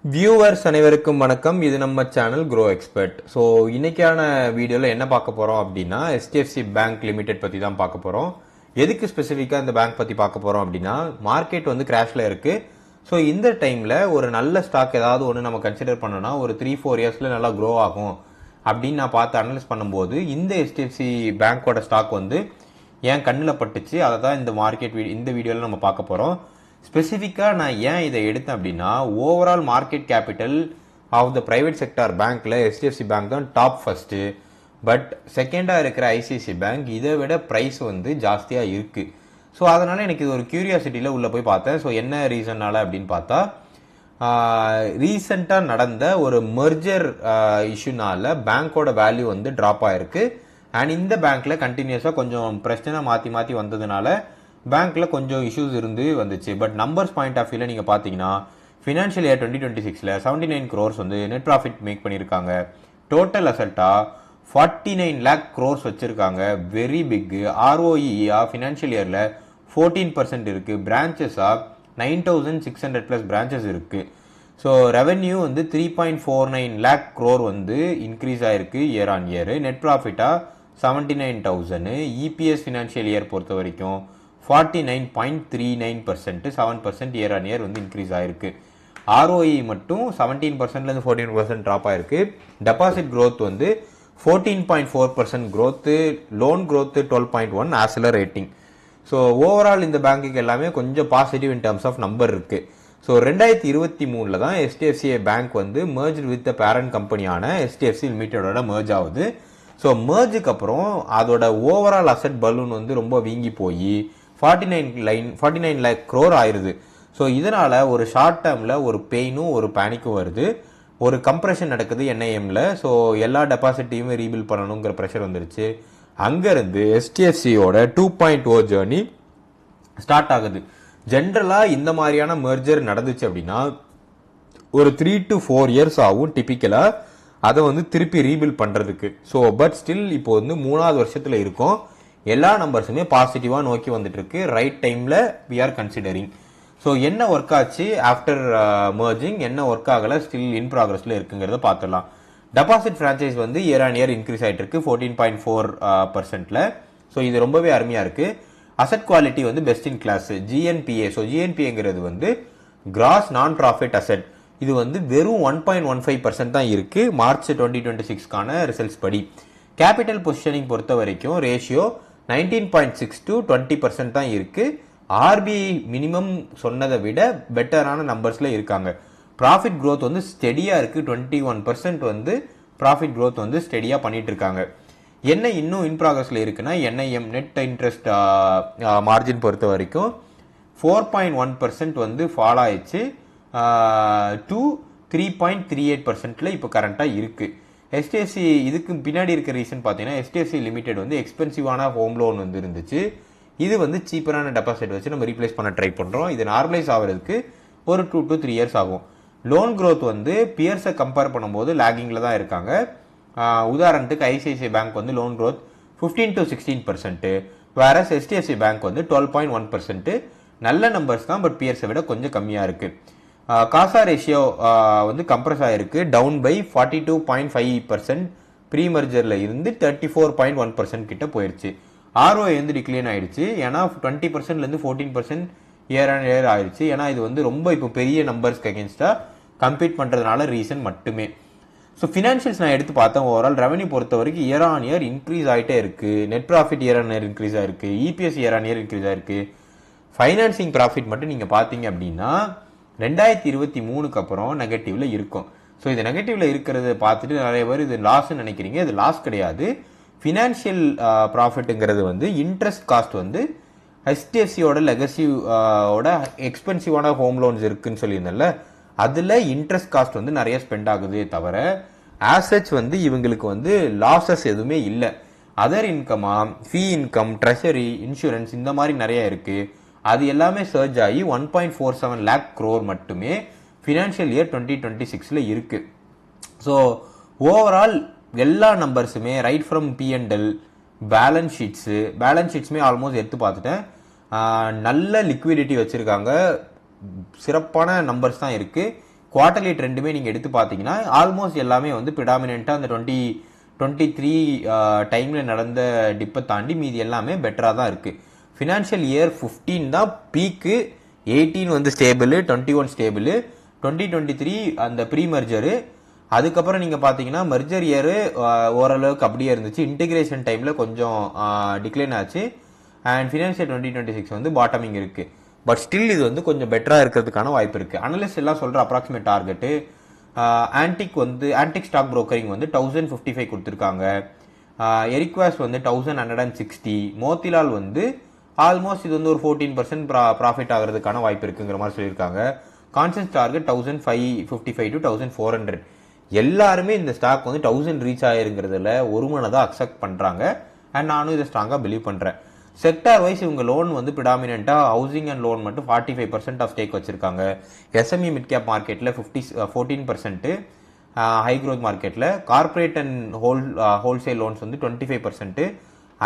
Viewers அனைவருக்கும் வணக்கம். இது நம்ம சேனல் க்ரோ எக்ஸ்பர்ட். ஸோ இன்னைக்கான வீடியோவில் என்ன பார்க்க போகிறோம் அப்படின்னா HDFC பேங்க் லிமிடெட் பற்றி தான் பார்க்க போகிறோம். எதுக்கு ஸ்பெசிஃபிக்காக இந்த பேங்க் பற்றி பார்க்க போகிறோம் அப்படின்னா, மார்க்கெட் வந்து கிராஷில் இருக்குது. ஸோ இந்த டைமில் ஒரு நல்ல ஸ்டாக் ஏதாவது ஒன்று நம்ம கன்சிடர் பண்ணோன்னா ஒரு 3-4 இயர்ஸில் நல்லா க்ரோ ஆகும் அப்படின்னு நான் பார்த்து அனலைஸ் பண்ணும்போது இந்த HDFC பேங்க்கோட ஸ்டாக் வந்து என் கண்ணில் பட்டுச்சு. அதை தான் இந்த வீடியோவில் நம்ம பார்க்க போகிறோம். ஸ்பெசிஃபிக்காக நான் ஏன் இதை எடுத்தேன் அப்படின்னா, overall market capital of the private sector பேங்க்கில் HDFC பேங்க் தான் டாப் ஃபஸ்ட்டு. பட் செகண்டாக இருக்கிற ICICI பேங்க் இதை விட ப்ரைஸ் வந்து ஜாஸ்தியாக இருக்குது. ஸோ அதனால் எனக்கு இது ஒரு க்யூரியாசிட்டியில் உள்ளே போய் பார்த்தேன். ஸோ என்ன ரீசன்னால அப்படின்னு பார்த்தா, ரீசெண்டாக நடந்த ஒரு மெர்ஜர் இஷ்யூனால பேங்க்கோட வேல்யூ வந்து ட்ராப் ஆகிருக்கு. அண்ட் இந்த பேங்க்கில் கண்டினியூஸாக கொஞ்சம் பிரச்சனை மாற்றி மாற்றி வந்ததுனால பேங்க்ல கொஞ்சம் இஷ்யூஸ் இருந்து வந்துச்சு. பட் நம்பர்ஸ் பாயிண்ட் ஆஃப் வியூல நீங்க பாத்தீங்கன்னா, ஃபினான்ஷியல் இயர் 2026ல 79 crores வந்து நெட் ப்ராஃபிட் மேக் பண்ணியிருக்காங்க. டோட்டல் அசெட்டா 49 lakh crores வச்சிருக்காங்க. Very big. ROE ஃபினான்ஷியல் இயர்ல 14% இருக்கு. பிரான்ச்சஸா 9600 plus பிரான்ச்சஸ் இருக்கு. ஸோ ரெவென்யூ வந்து 3.49 lakh crore வந்து இன்க்ரீஸ் ஆயிருக்கு இயர் ஆன் இயர். நெட் ப்ராஃபிட்டா 79,000. EPS ஃபினான்ஷியல் இயர் பொறுத்த வரைக்கும் 49.39%, 7% இயர் ஆன் இயர் வந்து இன்க்ரீஸ் ஆயிருக்கு. ROE மட்டும் 17%லேருந்து 14% ட்ராப் ஆயிருக்கு. டெபாசிட் க்ரோத் வந்து 14.4% growth, loan growth 12.1, accelerating. So overall இந்த பேங்க்குக்கு எல்லாமே கொஞ்சம் positive in terms of number இருக்கு. ஸோ 2023 தான் HDFC பேங்க் வந்து merged with the parent கம்பெனியான HDFC லிமிடெடோட merge ஆகுது. ஸோ mergeக்கு அப்புறம் அதோட ஓவரால் அசெட் பலூன் வந்து ரொம்ப வீங்கி போய் 49 lakh crore ஆயிருது. ஸோ இதனால ஒரு ஷார்ட் டேர்மில் ஒரு பெயினும் ஒரு பேனிக்கும் வருது. ஒரு கம்ப்ரெஷன் நடக்குது NIMல. ஸோ எல்லா டெபாசிட்டையுமே ரீபில்ட் பண்ணணுங்கிற ப்ரெஷர் வந்துருச்சு. அங்கேருந்து HDFCயோட 2.0 ஜேர்னி ஸ்டார்ட் ஆகுது. ஜென்ரலாக இந்த மாதிரியான மெர்ஜர் நடந்துச்சு அப்படின்னா ஒரு 3 to 4 years ஆகும் டிப்பிக்கலாக அதை வந்து திருப்பி ரீபில்ட் பண்ணுறதுக்கு. ஸோ பட் ஸ்டில் இப்போ வந்து 3வது வருஷத்தில் இருக்கும். எல்லா நம்பர்ஸுமே பாசிட்டிவாக நோக்கி வந்துட்டு இருக்கு. ரைட் டைமில் வி ஆர் கன்சிடரிங். ஸோ என்ன ஒர்க் ஆச்சு ஆஃப்டர் மர்ஜிங், என்ன ஒர்க் ஆகலை, ஸ்டில் இன் ப்ராக்ரஸில் இருக்குங்கிறத பார்த்துடலாம். டெபாசிட் ஃப்ரான்ச்சைஸ் வந்து இயர் ஆன் இயர் இன்க்ரீஸ் ஆகிட்டு இருக்கு 14.4%. ஸோ இது ரொம்பவே அருமையாக இருக்குது. அசட் குவாலிட்டி வந்து best in class. GNPA, so GNPAங்கிறது வந்து கிராஸ் நான் ப்ராஃபிட் அசட். இது வந்து வெறும் 1.15% தான் இருக்குது மார்ச் 2026க்கான ரிசல்ட்ஸ் படி. கேபிட்டல் பொசிஷனிங் பொறுத்த வரைக்கும் ரேஷியோ 19.6 to 20% தான் இருக்கு. RBI மினிமம் சொன்னதை விட பெட்டரான நம்பர்ஸ்ல இருக்காங்க. ப்ராஃபிட் க்ரோத் வந்து ஸ்டெடியா இருக்கு. 21% வந்து ப்ராஃபிட் க்ரோத் வந்து ஸ்டெடியா பண்ணிட்டு இருக்காங்க. என்ன இன்னும் இன் ப்ராக்ரஸ்ல இருக்குன்னா, NIM நெட் இன்ட்ரெஸ்ட் மார்ஜின் பொறுத்த வரைக்கும் 4.1% வந்து ஃபால் ஆயிடுச்சு டு 3.38%ல இப்போ கரண்டா இருக்கு. HDFC இதுக்கு பின்னாடி இருக்க ரீசன் பார்த்தீங்கன்னா, HDFC லிமிடெட் வந்து எக்ஸ்பென்சிவான ஹோம் லோன் வந்து இருந்துச்சு. இது வந்து சீப்பரான டெபாசிட் வச்சு நம்ம ரீப்ளேஸ் பண்ண ட்ரை பண்ணுறோம். இது நார்மலைஸ் ஆகிறதுக்கு ஒரு 2 to 3 years ஆகும். லோன் க்ரோத் வந்து பியர்ஸை கம்பேர் பண்ணும்போது லேகிங்கில் தான் இருக்காங்க. உதாரணத்துக்கு ICICI பேங்க் வந்து loan growth 15 to 16%, whereas HDFC bank வந்து 12.1%. நல்ல நம்பர்ஸ் தான், பட் பியர்ஸை விட கொஞ்சம் கம்மியாக இருக்குது. காசா ரேஷியோ வந்து கம்ப்ரஸ் ஆயிருக்கு, டவுன் பை 42.5%. ப்ரீ மர்ஜர்ல இருந்து 34.1% கிட்ட போயிருச்சு. ROE வந்து டிக்ளைன் ஆயிடுச்சு. ஏன்னா 20%லேருந்து 14% இயர் ஆன் இயர் ஆயிடுச்சு. ஏன்னா இது வந்து ரொம்ப இப்போ பெரிய நம்பர்ஸ்க்கு அகேன்ஸ்டா கம்பீட் பண்றதுனால ரீசன் மட்டுமே. ஸோ ஃபினான்ஷியல்ஸ் நான் எடுத்து பார்த்தேன். ஓவரால் ரெவன்யூ பொறுத்த வரைக்கும் இயர் ஆன் இயர் இன்க்ரீஸ் ஆகிட்டே இருக்கு. Net profit year on year increase ஆயிருக்கு. EPS year on year increase ஆயிருக்கு. ஃபைனான்சிங் ப்ராஃபிட் மட்டும் நீங்க பாத்தீங்க அப்படின்னா 2023க்கு அப்புறம் நெகட்டிவ்ல இருக்கும். ஸோ இது நெகட்டிவ்ல இருக்கிறத பார்த்துட்டு நிறைய பேர் இது லாஸ்ன்னு நினைக்கிறீங்க. இது லாஸ் கிடையாது. ஃபினான்ஷியல் ப்ராஃபிட்டுங்கிறது வந்து இன்ட்ரெஸ்ட் காஸ்ட் வந்து HDFCயோட லெகசியோட எக்ஸ்பென்சிவான ஹோம் லோன்ஸ் இருக்குன்னு சொல்லியிருந்தேன்ல, அதில் இன்ட்ரெஸ்ட் காஸ்ட் வந்து நிறைய ஸ்பெண்ட் ஆகுது தவிர ஆசெட்ஸ் வந்து இவங்களுக்கு வந்து லாசஸ் எதுவுமே இல்லை. அதர் இன்கமா, ஃபீ இன்கம், ட்ரெஷரி, இன்சூரன்ஸ் இந்த மாதிரி நிறைய இருக்கு. அது எல்லாமே சர்ஜ் ஆகி 1.47 lakh crore மட்டுமே ஃபினான்ஷியல் இயர் 2026ல இருக்கு. ஸோ ஓவரால் எல்லா நம்பர்ஸுமே ரைட் ஃப்ரம் P&L, பேலன்ஸ் ஷீட்ஸுமே ஆல்மோஸ்ட் எடுத்து பார்த்துட்டேன். நல்ல லிக்விடிட்டி வச்சிருக்காங்க. சிறப்பான நம்பர்ஸ் தான் இருக்கு. குவார்டர்லி ட்ரெண்டுமே நீங்கள் எடுத்து பார்த்தீங்கன்னா ஆல்மோஸ்ட் எல்லாமே வந்து ப்ரிடாமினெண்ட்டாக அந்த 2023 டைமில் நடந்த டிப்பை தாண்டி மீதி எல்லாமே பெட்டராக தான் இருக்குது. ஃபினான்ஷியல் இயர் 15 தான் பீக்கு, 18 வந்து ஸ்டேபிள், 21 ஸ்டேபிள், 2023 அந்த ப்ரீ மர்ஜரு. அதுக்கப்புறம் நீங்கள் பார்த்தீங்கன்னா மர்ஜர் இயரு ஓரளவுக்கு அப்படியே இருந்துச்சு. இன்டிகிரேஷன் டைமில் கொஞ்சம் டிக்ளைன் ஆச்சு. அண்ட் ஃபினான்ஷியல் 2026 வந்து பாட்டமிங் இருக்குது. பட் ஸ்டில் இது வந்து கொஞ்சம் பெட்டராக இருக்கிறதுக்கான வாய்ப்பு இருக்குது. அனலிஸ்ட் எல்லாம் சொல்கிற approximate target Antique stock broking வந்து 1055 கொடுத்துருக்காங்க. எரிக்வாஸ் வந்து 1160. மோத்திலால் வந்து ஆல்மோஸ்ட் இது வந்து ஒரு 14% ப்ராஃபிட் ஆகிறதுக்கான வாய்ப்பு இருக்குங்கிற மாதிரி சொல்லியிருக்காங்க. Consonants target 1555 to 1400. எல்லாருமே இந்த ஸ்டாக் வந்து 1000 ரீச் ஆயிருங்கிறதுல ஒரு மனதாக அக்செப்ட் பண்ணுறாங்க. அண்ட் நானும் இதை ஸ்ட்ராங்காக பிலீவ் பண்ணுறேன். செக்டார் வைஸ் இவங்க லோன் வந்து ப்ரிடாமினெண்ட்டாக ஹவுசிங் அண்ட் லோன் மட்டும் 45% ஆஃப் ஸ்டேக் வச்சிருக்காங்க. எஸ்எம்இ மிட் கேப் மார்க்கெட்டில் 14%, ஹை க்ரோத் மார்க்கெட்டில் கார்பரேட் அண்ட் ஹோல்சேல் லோன்ஸ் வந்து 25%,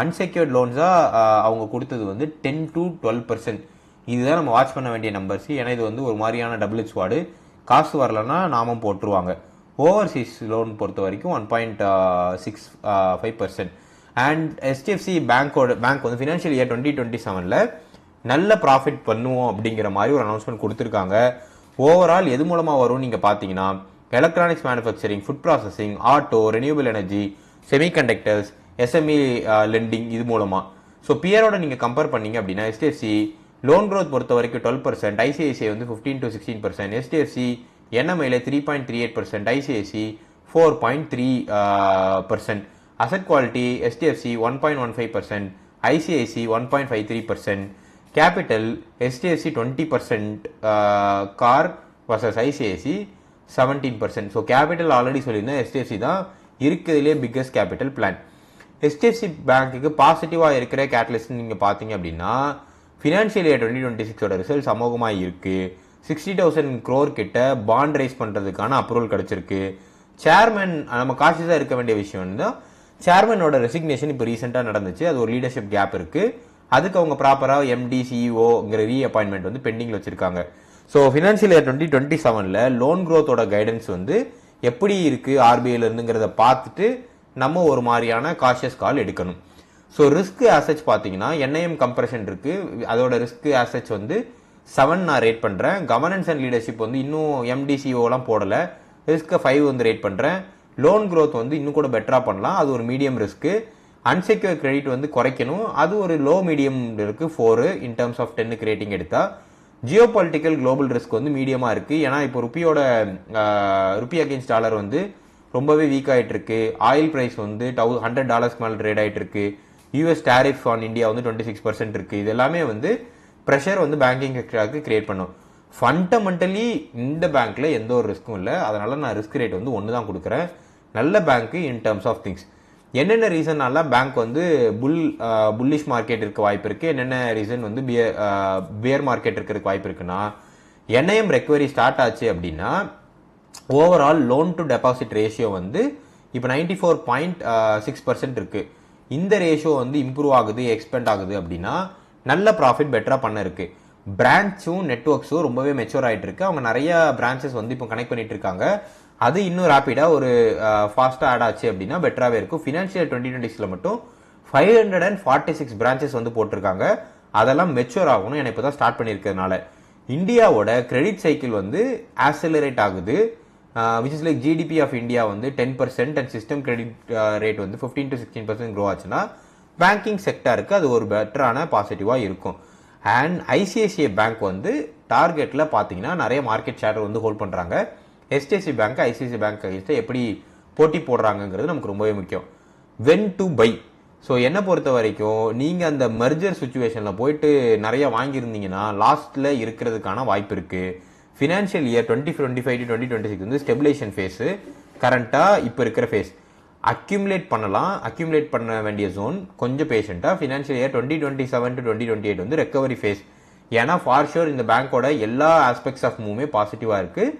அன்செக்யூர்ட் லோன்ஸாக அவங்க கொடுத்தது வந்து 10 to 12%. இதுதான் நம்ம வாட்ச் பண்ண வேண்டிய நம்பர்ஸ். ஏன்னா இது வந்து ஒரு மாதிரியான டபுள் ஸ்வாடு. காசு வரலன்னா நாமும் போட்டுருவாங்க. ஓவர்சீஸ் லோன் பொறுத்த வரைக்கும் 1.65%. அண்ட் HDFC பேங்க் வந்து ஃபினான்ஷியல் இயர் 2027 நல்ல ப்ராஃபிட் பண்ணுவோம் அப்படிங்கிற மாதிரி ஒரு அனௌன்ஸ்மெண்ட் கொடுத்துருக்காங்க. ஓவரால் எது மூலமாக வரும் நீங்கள் பார்த்தீங்கன்னா electronics manufacturing, food processing, auto, renewable energy, semiconductors, SME lending இது மூலமாக. ஸோ பியரோட நீங்கள் கம்பேர் பண்ணீங்க அப்படின்னா HDFC லோன் க்ரோத் பொறுத்த வரைக்கும் 12%, ICICI வந்து 15 to 16%, HDFC NMIல 3.38%, ICICI 4.3%. Asset quality HDFC 1.15%, ICICI 1.53%, capital HDFC 20%, car versus ICICI 17%. So capital already சொல்லியிருந்தேன், HDFC தான் இருக்கிறதுலே பிக்கஸ்ட் கேபிட்டல் பிளான். HDFC பேங்க்குக்கு பாசிட்டிவாக இருக்கிற கேட்டலிஸ்ட் நீங்கள் பார்த்தீங்க அப்படின்னா ஃபினான்ஷியல் இயர் 2026 ரிசல்ட்ஸ் அமோகமாக இருக்குது. 60,000 crore கிட்ட பாண்ட் ரைஸ் பண்ணுறதுக்கான அப்ரூவல் கிடச்சிருக்கு. சேர்மன் நம்ம காஷியஸாக இருக்க வேண்டிய விஷயம் தான், சேர்மனோட ரெசிக்னேஷன் இப்போ ரீசெண்டாக நடந்துச்சு. அது ஒரு லீடர்ஷிப் கேப் இருக்குது. அதுக்கு அவங்க ப்ராப்பராக MD CEOங்கிற ரீஅப்பாயின்மெண்ட் வந்து பெண்டிங்கில் வச்சுருக்காங்க. ஸோ ஃபினான்ஷியல் இயர் 2027 லோன் க்ரோத்தோட கைடன்ஸ் வந்து எப்படி இருக்குது RBIல இருந்துங்கிறத பார்த்துட்டு நம்ம ஒரு மாதிரியான காஷியஸ் கால் எடுக்கணும். ஸோ ரிஸ்க் ஆசெட்ஸ் பார்த்தீங்கன்னா NIM கம்ப்ரெஷன் இருக்குது. அதோட ரிஸ்க் ஆசெட்ஸ் வந்து 7 நான் ரேட் பண்ணுறேன். கவர்னன்ஸ் அண்ட் லீடர்ஷிப் வந்து இன்னும் MD CEOலாம் போடலை, ரிஸ்க்கை 5 வந்து ரேட் பண்ணுறேன். லோன் க்ரோத் வந்து இன்னும் கூட பெட்டராக பண்ணலாம், அது ஒரு மீடியம் ரிஸ்க்கு. அன்செக்யூர் கிரெடிட் வந்து குறைக்கணும், அது ஒரு லோ மீடியம் இருக்கு 4 இன் டர்ம்ஸ் ஆஃப் 10 ரேட்டிங் எடுத்தா. ஜியோ பொலிட்டிக்கல் குளோபல் ரிஸ்க் வந்து மீடியமாக இருக்குது. ஏன்னா இப்போ ருப்பி அகேன்ஸ்ட் டாலர் வந்து ரொம்பவே வீக் ஆகிட்டு இருக்கு. ஆயில் ப்ரைஸ் வந்து $100 மேலே ட்ரேட் ஆகிட்டு இருக்கு. யூஎஸ் டேரிஃப் ஆன் இந்தியா வந்து 26% இருக்குது. இது எல்லாமே வந்து ப்ரெஷர் வந்து பேங்கிங் செக்டருக்கு கிரியேட் பண்ணும். ஃபண்டமெண்டலி இந்த பேங்க்ல எந்த ஒரு ரிஸ்க்கும் இல்லை, அதனால நான் ரிஸ்க் ரேட் வந்து 1 தான் கொடுக்குறேன். நல்ல பேங்க்கு இன் டர்ம்ஸ் ஆஃப் திங்ஸ். என்னென்ன ரீசன்னால பேங்க் வந்து புல்லிஷ் மார்க்கெட் இருக்க வாய்ப்பு இருக்குது, என்னென்ன ரீசன் வந்து பியர் மார்க்கெட் இருக்கிறதுக்கு வாய்ப்பு இருக்குன்னா, NIM ரெக்கவரி ஸ்டார்ட் ஆச்சு அப்படின்னா overall loan to deposit ratio வந்து இப்போ 94.6% இருக்குது. இந்த ரேஷியோ வந்து இம்ப்ரூவ் ஆகுது, எக்ஸ்பெண்ட் ஆகுது அப்படின்னா நல்ல ப்ராஃபிட் பெட்டராக பண்ண இருக்குது. பிரான்ச்சும் நெட்ஒர்க்ஸும் ரொம்பவே மெச்சூர் ஆகிட்டு இருக்கு. அவங்க நிறைய பிரான்ச்சஸ் வந்து இப்போ கனெக்ட் பண்ணிட்டு இருக்காங்க. அது இன்னும் ரேப்பிடாக ஒரு ஃபாஸ்ட்டாக ஆட் ஆச்சு அப்படின்னா பெட்டராகவே இருக்கும். ஃபினான்ஷியல் 2026 மட்டும் 546 பிரான்ச்சஸ் வந்து போட்டிருக்காங்க. அதெல்லாம் மெச்சூர் ஆகணும். ஏன்னா இப்போ தான் ஸ்டார்ட் பண்ணியிருக்கிறதுனால இந்தியாவோட கிரெடிட் சைக்கிள் வந்து ஆக்சலரேட் ஆகுது. Which is like GDP of India வந்து 10% அண்ட் சிஸ்டம் கிரெடிட் ரேட் வந்து 15 to 16% க்ரோ ஆச்சுன்னா பேங்கிங் செக்டருக்கு அது ஒரு பெட்டரான பாசிட்டிவாக இருக்கும். அண்ட் ICICI பேங்க் வந்து டார்கெட்டில் பார்த்தீங்கன்னா நிறைய மார்க்கெட் ஷேர் வந்து ஹோல்ட் பண்ணுறாங்க. HDFC பேங்க் ICICI பேங்க் எப்படி போட்டி போடுறாங்கிறது நமக்கு ரொம்பவே முக்கியம். When to by. ஸோ என்னை பொறுத்த வரைக்கும் நீங்கள் அந்த மெர்ஜர் சுச்சுவேஷனில் போயிட்டு நிறைய வாங்கியிருந்தீங்கன்னா லாஸ்ட்டில் இருக்கிறதுக்கான வாய்ப்பு இருக்குது. ஃபினான்ஷியல் இயர் 2025 to 2026 வந்து ஸ்டெபிலேஷன் ஃபேஸு கரண்ட்டாக இப்போ இருக்கிற ஃபேஸ். அக்யூமுலேட் பண்ண வேண்டிய ஜோன் கொஞ்சம் பேஷண்ட்டாக. ஃபினான்ஷியல் இயர் 2027 to 2028 வந்து ரெக்கவரி ஃபேஸ். ஏன்னா ஃபார் ஷூர் இந்த பேங்கோட எல்லா ஆஸ்பெக்ட்ஸ் ஆஃப் மூவ்மே பாசிட்டிவாக இருக்குது.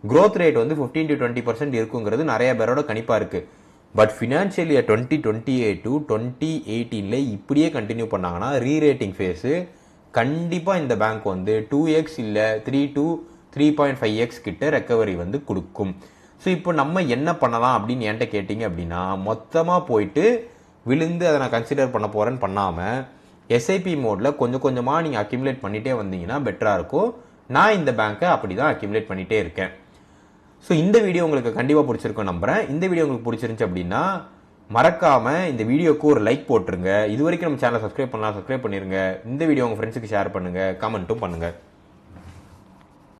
க்ரோத் ரேட் வந்து 15 to 20% இருக்குங்கிறது நிறைய பேரோட கணிப்பாக இருக்குது. பட் ஃபினான்ஷியல் இயர் 2028 to 2018 இப்படியே கண்டினியூ பண்ணாங்கன்னா ரீரேட்டிங் ஃபேஸு கண்டிப்பாக இந்த பேங்க் வந்து 2x இல்லை 3 to 3.5x கிட்ட ரெக்கவரி வந்து கொடுக்கும். ஸோ இப்போ நம்ம என்ன பண்ணலாம் அப்படின்னு என்கிட்ட கேட்டிங்க அப்படின்னா, மொத்தமாக போயிட்டு விழுந்து அதை நான் கன்சிடர் பண்ண போகிறேன்னு பண்ணாமல் எஸ்ஐபி மோடில் கொஞ்சம் கொஞ்சமாக நீங்கள் அக்யூமுலேட் பண்ணிகிட்டே வந்தீங்கன்னா பெட்டராக இருக்கும். நான் இந்த பேங்க்கை அப்படி தான் அக்யூமுலேட் பண்ணிகிட்டே இருக்கேன். ஸோ இந்த வீடியோ உங்களுக்கு கண்டிப்பாக பிடிச்சிருக்கும் நம்புகிறேன். இந்த வீடியோ உங்களுக்கு பிடிச்சிருந்துச்சு அப்படின்னா மறக்காமல் இந்த வீடியோக்கு ஒரு லைக் போட்டுருங்க. இது வரைக்கும் நம்ம சேனலை சப்ஸ்கிரைப் பண்ணலாம், சப்ஸ்கிரைப் பண்ணிடுங்க. இந்த வீடியோ உங்கள் ஃப்ரெண்ட்ஸுக்கு ஷேர் பண்ணுங்கள், கமெண்ட்டும் பண்ணுங்கள்.